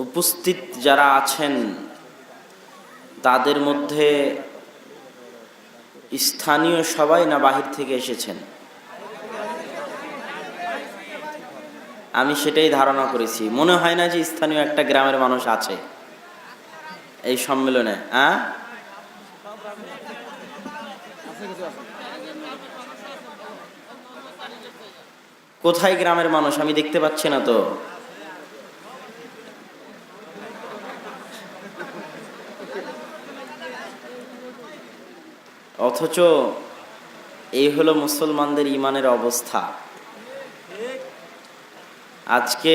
উপস্থিত যারা আছেন তাদের মধ্যে স্থানীয় সবাই না বাহির থেকে এসেছেন? আমি সেটাই ধারণা করেছি। মনে হয় না যে স্থানীয় একটা গ্রামের মানুষ আছে এই সম্মেলনে। কোথায় গ্রামের মানুষ আমি দেখতে পাচ্ছি না তো। অথচ এই হলো মুসলমানদের ঈমানের অবস্থা। আজকে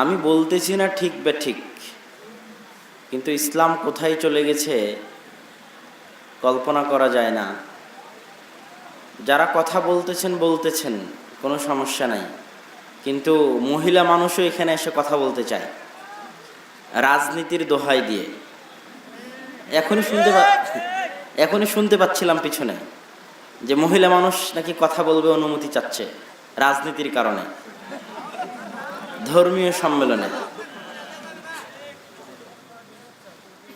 আমি বলতেছি না ঠিক বা ঠিক, কিন্তু ইসলাম কোথায় চলে গেছে কল্পনা করা যায় না। যারা কথা বলতেছেন কোনো সমস্যা নাই, কিন্তু মহিলা মানুষও এখানে এসে কথা বলতে চায় রাজনীতির দোহাই দিয়ে। এখনই শুনতে পাচ্ছিলাম পিছনে যে মহিলা মানুষ নাকি কথা বলবে, অনুমতি চাচ্ছে রাজনীতির কারণে, ধর্মীয় সম্মেলনে।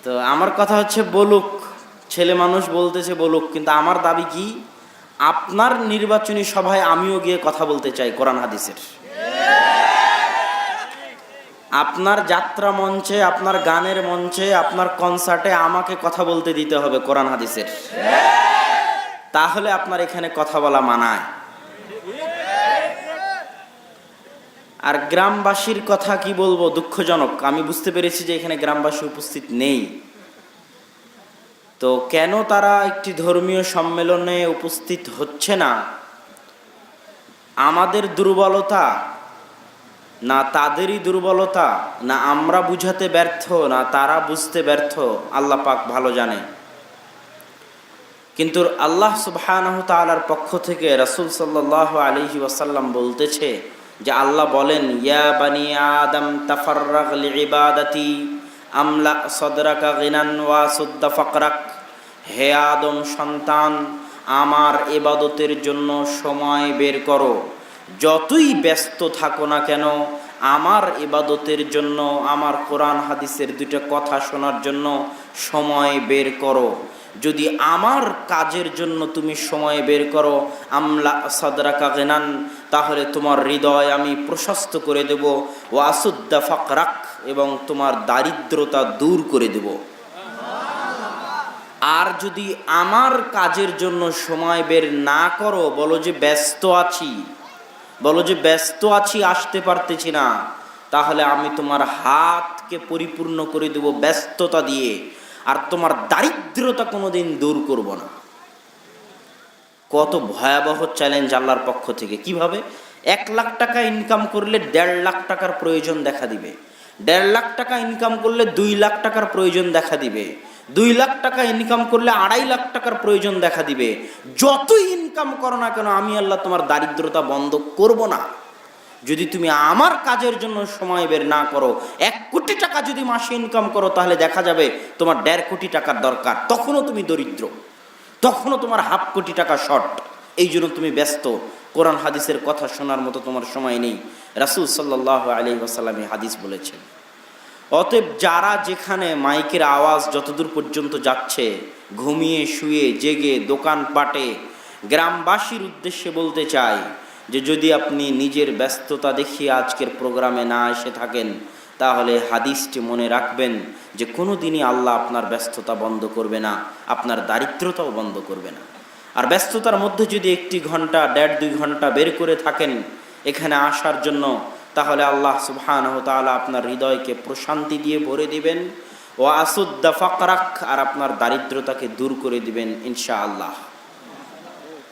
তো আমার কথা হচ্ছে বলুক, ছেলে মানুষ বলতেছে বলুক, কিন্তু আমার দাবি কি, আপনার নির্বাচনী সভায় আমিও গিয়ে কথা বলতে চাই কোরআন হাদিসের। আপনার যাত্রা মঞ্চে, আপনার গানের মঞ্চে, আপনার কনসার্টে আমাকে কথা বলতে দিতে হবে কোরআন হাদিসের, তাহলে আপনার এখানে কথা বলা মানায়। আর গ্রামবাসীর কথা কি বলবো, দুঃখজনক। আমি বুঝতে পেরেছি যে এখানে গ্রামবাসী উপস্থিত নেই। তো কেন তারা একটি ধর্মীয় সম্মেলনে উপস্থিত হচ্ছে না? আমাদের দুর্বলতা না তাদেরই দুর্বলতা, না আমরা বুঝাতে ব্যর্থ, না তারা বুঝতে ব্যর্থ, আল্লাহ পাক ভালো জানে। কিন্তু আল্লাহ সুবহানাহু তাআলার পক্ষ থেকে রাসূল সাল্লাল্লাহু আলাইহি ওয়াসাল্লাম বলতেছে যে আল্লাহ বলেন, ইয়া বানি আদম তাফাররাগ লিইবাদাতি আমলা সদরাকা গিনান ওয়া সুদ্দা ফাকরাক। হে আদম সন্তান, আমার ইবাদতের জন্য সময় বের করো। যতই ব্যস্ত থাকো না কেন, আমার ইবাদতের জন্য, আমার কোরআন হাদিসের দুইটা কথা শোনার জন্য সময় বের করো। যদি আমার কাজের জন্য তুমি সময় বের করো, আমলা সাদরাকা গিনান, তাহলে তোমার হৃদয় আমি প্রশস্ত করে দেব, ওয়াসুদ্দা ফাকরাক, এবং তোমার দারিদ্রতা দূর করে দেব। আর যদি আমার কাজের জন্য সময় বের না করো, বলো যে ব্যস্ত আছি, আসতে পারতেছি না, তাহলে আমি তোমার হাতকে পরিপূর্ণ করে দেব ব্যস্ততা দিয়ে, আর তোমার দারিদ্রতা কোনোদিন দূর করব না। কত ভয়াবহ চ্যালেঞ্জ আল্লাহর পক্ষ থেকে। কিভাবে? 1 লাখ টাকা ইনকাম করলে 1.5 লাখ টাকার প্রয়োজন দেখা দিবে, 1.5 লাখ টাকা ইনকাম করলে 2 লাখ টাকার প্রয়োজন দেখা দিবে, 2 লাখ টাকা ইনকাম করলে 2.5 লাখ টাকার প্রয়োজন দেখা দিবে। যতই ইনকাম করো না কেন, আমি আল্লাহ তোমার দারিদ্রতা বন্ধ করব না যদি তুমি আমার কাজের জন্য সময় বের না করো। 1 কোটি টাকা যদি মাসে ইনকাম করো, তাহলে দেখা যাবে তোমার 1.5 কোটি টাকার দরকার, তখনও তুমি দরিদ্র, তখনও তোমার 1/2 কোটি টাকা শর্ট। এই জন্য তুমি ব্যস্ত, কোরআন হাদিসের কথা শোনার মতো তোমার সময় নেই। রাসূল সাল্লাল্লাহু আলাইহি ওয়াসাল্লাম হাদিস বলেছেন। অতএব যারা যেখানে মাইকের আওয়াজ যতদূর পর্যন্ত যাচ্ছে, ঘুমিয়ে শুয়ে জেগে দোকানপাটে, গ্রামবাসীর উদ্দেশ্যে বলতে চাই যে যদি আপনি নিজের ব্যস্ততা দেখিয়ে আজকের প্রোগ্রামে না এসে থাকেন, তাহলে হাদিসটি মনে রাখবেন যে কোনো দিনই আল্লাহ আপনার ব্যস্ততা বন্ধ করবে না, আপনার দারিদ্রতাও বন্ধ করবে না। আর ব্যস্ততার মধ্যে যদি 1 ঘন্টা 1.5-2 ঘন্টা বের করে থাকেন এখানে আসার জন্য, তাহলে আল্লাহ সুবহানাহু তাআলা আপনার হৃদয়কে প্রশান্তি দিয়ে ভরে দিবেন, ওয়া আসুদ্দা ফাকরাক, আর আপনার দারিদ্রতাকে দূর করে দিবেন ইনশাআল্লাহ।